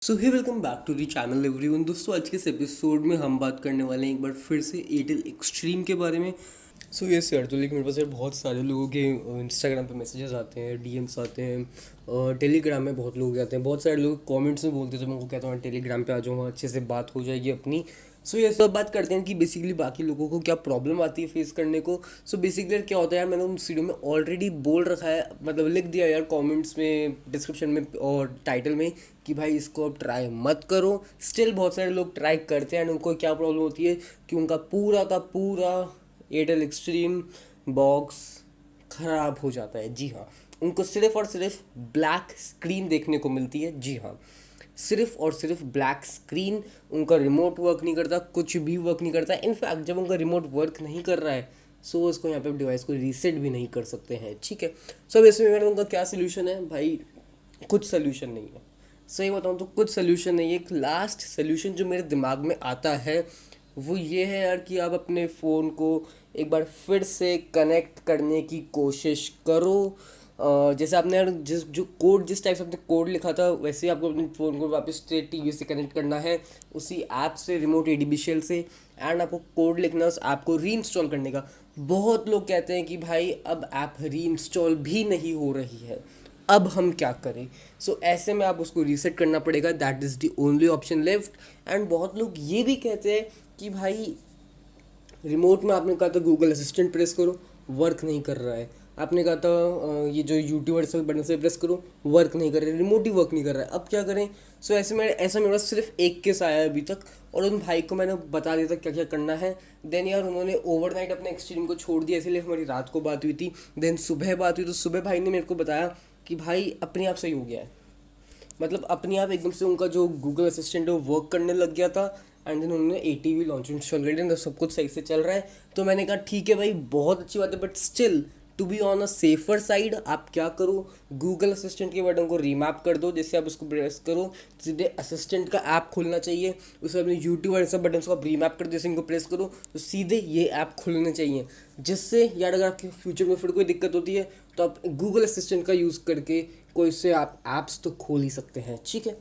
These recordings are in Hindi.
So hi welcome back to the channel everyone. दोस्तों आज के इस एपिसोड में हम बात करने वाले हैं एक बार फिर से एयरटेल एक्सट्रीम के बारे में। सो यस यार, तो लेकिन मेरे पास यार बहुत सारे लोगों के इंस्टाग्राम पे मैसेजेस आते हैं, डीएम्स आते हैं, टेलीग्राम में बहुत लोग आते हैं, बहुत सारे लोग कमेंट्स में बोलते हैं, तो मैं उनको कहता हूँ टेलीग्राम पे आ जाऊँ, अच्छे से बात हो जाएगी अपनी। सो ये सब बात करते हैं कि बेसिकली बाकी लोगों को क्या प्रॉब्लम आती है फेस करने को। सो बेसिकली क्या होता है यार, मैंने उस वीडियो में ऑलरेडी बोल रखा है, मतलब लिख दिया यार कमेंट्स में, डिस्क्रिप्शन में और टाइटल में कि भाई इसको अब ट्राई मत करो। स्टिल बहुत सारे लोग ट्राई करते हैं एंड उनको क्या प्रॉब्लम होती है कि उनका पूरा का पूरा एयरटेल एक्सट्रीम बॉक्स ख़राब हो जाता है। जी हाँ, उनको सिर्फ और सिर्फ ब्लैक स्क्रीन देखने को मिलती है। जी हाँ, सिर्फ और सिर्फ ब्लैक स्क्रीन। उनका रिमोट वर्क नहीं करता, कुछ भी वर्क नहीं करता। इनफैक्ट जब उनका रिमोट वर्क नहीं कर रहा है सो उसको यहाँ पे डिवाइस को रीसेट भी नहीं कर सकते हैं। ठीक है, सो अब इसमें मेरा उनका क्या सोल्यूशन है भाई? कुछ सोल्यूशन नहीं है, सही बताऊँ तो कुछ सोल्यूशन नहीं है। एक लास्ट सोल्यूशन जो मेरे दिमाग में आता है वो ये है यार कि आप अपने फ़ोन को एक बार फिर से कनेक्ट करने की कोशिश करो। जैसे आपने यार जिस टाइप से आपने कोड लिखा था वैसे ही आपको अपने फ़ोन को वापस से टीवी से कनेक्ट करना है, उसी ऐप से, रिमोट एडीबी शेल से। एंड आपको कोड लिखना है उस ऐप को री इंस्टॉल करने का। बहुत लोग कहते हैं कि भाई अब ऐप री इंस्टॉल भी नहीं हो रही है, अब हम क्या करें? सो ऐसे में आप उसको रीसेट करना पड़ेगा, that is the only option left. And बहुत लोग ये भी कहते हैं कि भाई रिमोट में आपने कहा था गूगल असिस्टेंट प्रेस करो, वर्क नहीं कर रहा है। आपने कहा था ये जो यूट्यूबर सब बटन से प्रेस करो, वर्क नहीं कर रहा है, रिमोट ही वर्क नहीं कर रहा है, अब क्या करें? सो ऐसे में ऐसा मेरे पास सिर्फ एक केस आया है अभी तक, और उन भाई को मैंने बता दिया था क्या क्या करना है। देन यार उन्होंने ओवरनाइट अपने एक्सट्रीम को छोड़ दिया, इसीलिए हमारी रात को बात हुई थी। देन सुबह बात हुई तो सुबह भाई ने मेरे को बताया कि भाई अपने आप सही हो गया है, मतलब अपने आप एकदम से उनका जो गूगल असिस्टेंट है वो वर्क करने लग गया था। एंड देन उन्होंने एटीवी लॉन्च इंस्टॉल कर लिया, सब कुछ सही से चल रहा है। तो मैंने कहा ठीक है भाई, बहुत अच्छी बात है, but still to be on a safer side आप क्या करो, गूगल असिस्टेंट के बटन को रीमैप कर दो। जैसे आप उसको प्रेस करो सीधे असिस्टेंट का ऐप खुलना चाहिए, उसमें अपने यूट्यूब और सब बटन को आप रीमैप कर दो। जैसे इनको प्रेस करो तो सीधे ये ऐप खुलने चाहिए, जिससे यार अगर आपके फ्यूचर में फिर कोई दिक्कत होती है तो आप गूगल असिस्टेंट का यूज़ करके कोई से आप ऐप्स तो खोल ही सकते हैं। ठीक है,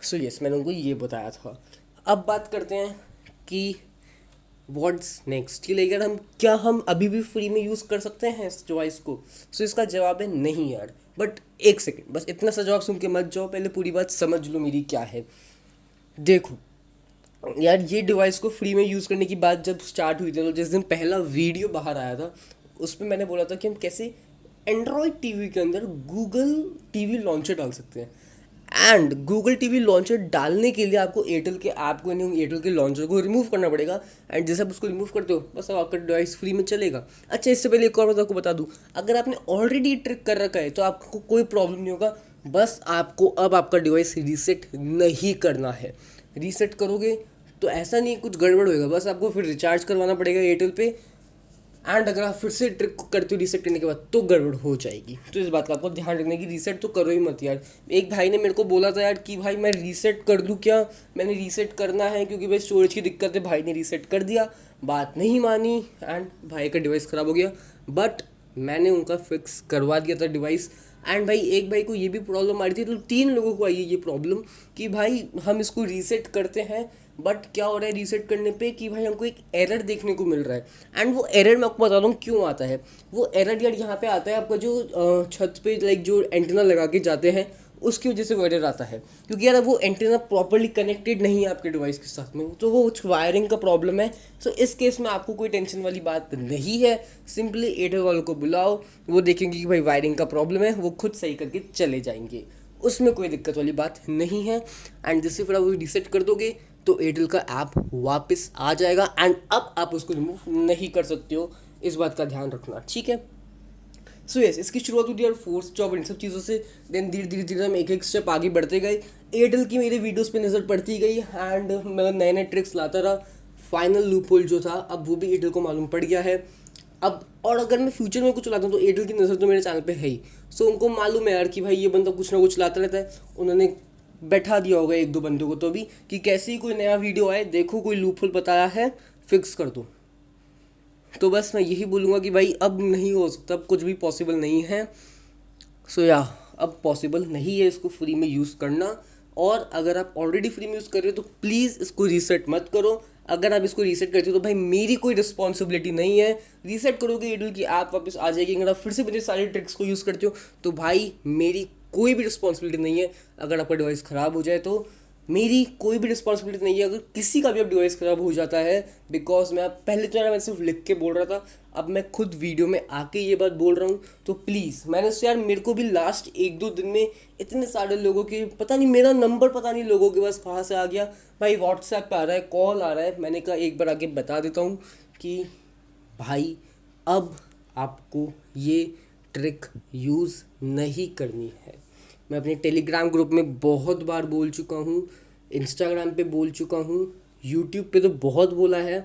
सो यस, मैंने उनको ये बताया था। अब बात करते हैं कि व्हाट्स नेक्स्ट, कि लेकर हम अभी भी फ्री में यूज़ कर सकते हैं इस डिवाइस को? सो इसका जवाब है नहीं यार। बट एक सेकेंड, बस इतना सा जवाब सुन के मत जाओ, पहले पूरी बात समझ लो मेरी क्या है। देखो यार, ये डिवाइस को फ्री में यूज़ करने की बात जब स्टार्ट हुई थी, तो जिस दिन पहला वीडियो बाहर आया था उस पर मैंने बोला था कि हम कैसे एंड्रॉयड टीवी के अंदर गूगल टीवी लॉन्चर डाल सकते हैं। एंड गूगल टीवी लॉन्चर डालने के लिए आपको एयरटेल के ऐप को, यानी एयरटेल के लॉन्चर को रिमूव करना पड़ेगा। एंड जैसे आप उसको रिमूव करते हो बस अब आपका डिवाइस फ्री में चलेगा। अच्छा, इससे पहले एक और बात आपको बता दूं, अगर आपने ऑलरेडी ट्रिक कर रखा है तो आपको कोई प्रॉब्लम नहीं होगा। बस आपको अब आपका डिवाइस रीसेट नहीं करना है। रीसेट करोगे तो ऐसा नहीं कुछ गड़बड़ होएगा, बस आपको फिर रिचार्ज करवाना पड़ेगा एयरटेल पे। एंड अगर आप फिर से ट्रिक करते हो रीसेट करने के बाद तो गड़बड़ हो जाएगी। तो इस बात का आपको ध्यान रखने की रीसेट तो करो ही मत यार। एक भाई ने मेरे को बोला था यार कि भाई मैं रीसेट कर दूं क्या? मैंने रीसेट करना है क्योंकि भाई स्टोरेज की दिक्कत है। भाई ने रीसेट कर दिया, बात नहीं मानी एंड भाई का डिवाइस ख़राब हो गया। बट मैंने उनका फिक्स करवा दिया था डिवाइस। एंड भाई एक भाई को ये भी प्रॉब्लम आ रही थी, तो 3 लोगों को आई है ये प्रॉब्लम कि भाई हम इसको रीसेट करते हैं बट क्या हो रहा है रीसेट करने पे कि भाई हमको एक एरर देखने को मिल रहा है। एंड वो एरर मैं आपको बता दूँ क्यों आता है। वो एरर यार यहाँ पे आता है, आपका जो छत पे लाइक जो एंटीना लगा के जाते हैं उसकी वजह से वो एरर आता है, क्योंकि यार वो एंटीना प्रॉपरली कनेक्टेड नहीं है आपके डिवाइस के साथ में, तो वो कुछ वायरिंग का प्रॉब्लम है। सो इस केस में आपको कोई टेंशन वाली बात नहीं है, सिंपली एयरटेल वालों को बुलाओ, वो देखेंगे कि भाई वायरिंग का प्रॉब्लम है, वो खुद सही करके चले जाएंगे, उसमें कोई दिक्कत वाली बात नहीं है। एंड जैसे फिर आप वो रीसेट कर दोगे तो एयरटेल का ऐप वापस आ जाएगा एंड अब आप उसको रिमूव नहीं कर सकते हो, इस बात का ध्यान रखना। ठीक है, सो यस, इसकी शुरुआत हुई थी यार फोर्स जॉब इन सब चीज़ों से। देन धीरे धीरे धीरे हम एक एक स्टेप आगे बढ़ते गए, एयरटेल की मेरे वीडियोस पे नज़र पड़ती गई एंड मैं नए नए ट्रिक्स लाता रहा। फाइनल लूप होल जो था अब वो भी एयरटेल को मालूम पड़ गया है अब। और अगर मैं फ्यूचर में कुछ लाता हूँ तो एयरटेल की नज़र तो मेरे चैनल पे है ही। सो उनको मालूम है यार कि भाई ये बंदा कुछ ना कुछ लाता रहता है, उन्होंने बैठा दिया होगा एक दो बंदों को तो भी कि कैसे ही कोई नया वीडियो आए, देखो कोई लूप होल बताया है, फिक्स कर दो। तो बस मैं यही बोलूँगा कि भाई अब नहीं हो सकता, अब कुछ भी पॉसिबल नहीं है। सो या अब पॉसिबल नहीं है इसको फ्री में यूज़ करना। और अगर आप ऑलरेडी फ्री में यूज़ कर रहे हो तो प्लीज़ इसको रीसेट मत करो। अगर आप इसको रीसेट करते हो तो भाई मेरी कोई रिस्पॉन्सिबिलिटी नहीं है। रीसेट करोगे एयरटेल की ऐप वापस आ जाएगी। अगर आप फिर से मेरे सारे ट्रिक्स को यूज़ करते हो तो भाई मेरी कोई भी रिस्पॉन्सिबिलिटी नहीं है। अगर आपका डिवाइस ख़राब हो जाए तो मेरी कोई भी रिस्पॉन्सिबिलिटी नहीं है। अगर किसी का भी अब डिवाइस ख़राब हो जाता है, बिकॉज पहले तो यार मैं सिर्फ लिख के बोल रहा था, अब मैं खुद वीडियो में आके ये बात बोल रहा हूँ। तो प्लीज़, मैंने यार मेरे को भी लास्ट 1-2 दिन में इतने सारे लोगों के, पता नहीं मेरा नंबर पता नहीं लोगों के पास कहाँ से आ गया भाई, व्हाट्सएप पे आ रहा है, कॉल आ रहा है। मैंने कहा एक बार आके बता देता हूँ कि भाई अब आपको ये ट्रिक यूज़ नहीं करनी है। मैं अपने टेलीग्राम ग्रुप में बहुत बार बोल चुका हूँ, इंस्टाग्राम पे बोल चुका हूँ, यूट्यूब पे तो बहुत बोला है,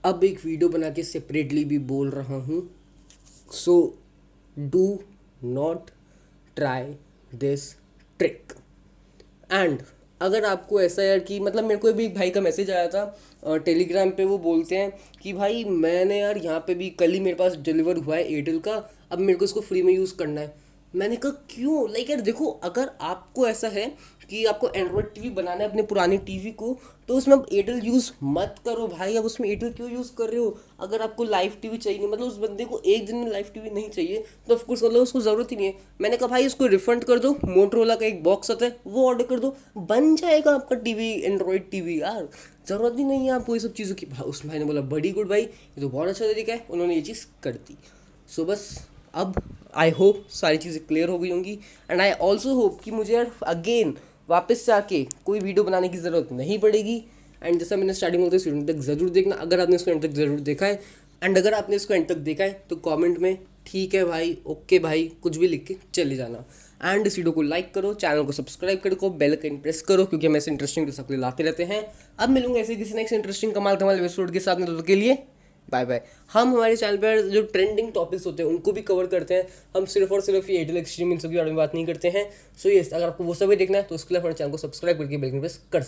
अब एक वीडियो बना के सेपरेटली भी बोल रहा हूँ। So do not try this trick. And अगर आपको ऐसा यार कि मतलब मेरे को भी एक भाई का मैसेज आया था टेलीग्राम पे, वो बोलते हैं कि भाई मैंने यार यहाँ पे भी कल ही मेरे पास डिलीवर हुआ है एयरटेल का, अब मेरे को इसको फ्री में यूज़ करना है। मैंने कहा क्यों? लाइक यार देखो, अगर आपको ऐसा है कि आपको एंड्रॉयड टीवी बनाना है अपने पुराने टीवी को, तो उसमें आप एयरटेल यूज़ मत करो भाई। अब उसमें एयरटेल क्यों यूज़ कर रहे हो? अगर आपको लाइव टीवी चाहिए, मतलब उस बंदे को एक दिन में लाइव टीवी नहीं चाहिए तो ऑफकोर्स मतलब उसको ज़रूरत ही नहीं है। मैंने कहा भाई इसको रिफंड कर दो, मोटरोला का एक बॉक्स आता है वो ऑर्डर कर दो, बन जाएगा आपका टीवी, एंड्रॉयड टीवी। यार ज़रूरत ही नहीं है आपको ये सब चीज़ों की। उस भाई ने बोला बड़ी गुड भाई, ये तो बहुत अच्छा तरीका है, उन्होंने ये चीज़ कर दी। सो बस अब आई होप सारी चीज़ें क्लियर हो गई होंगी। एंड आई ऑल्सो होप कि मुझे यार अगेन वापस से आके कोई वीडियो बनाने की ज़रूरत नहीं पड़ेगी। एंड जैसा मैंने स्टार्टिंग में बोला, एंड तक ज़रूर देखना अगर आपने इसको एंड तक ज़रूर देखा है। एंड अगर आपने इसको एंड तक देखा है तो कमेंट में ठीक है भाई, ओके भाई, कुछ भी लिख के चले जाना। एंड इस वीडियो को लाइक करो, चैनल को सब्सक्राइब करो, बेल आइकन प्रेस करो, क्योंकि हम ऐसे इंटरेस्टिंग तो लाते रहते हैं। अब मिलूंगा ऐसे किसी नेक्स्ट इंटरेस्टिंग कमाल धमाल एपिसोड के साथ में, तो के लिए बाय बाय। हम हमारे चैनल पर जो ट्रेंडिंग टॉपिक्स होते हैं उनको भी कवर करते हैं। हम सिर्फ और सिर्फ ये एयरटेल एक्सट्रीम इन सब के बारे में बात नहीं करते हैं। सो यस, अगर आपको वो सब भी देखना है तो उसके लिए हमारे चैनल को सब्सक्राइब करके बेल आइकन प्रेस कर सकते हैं।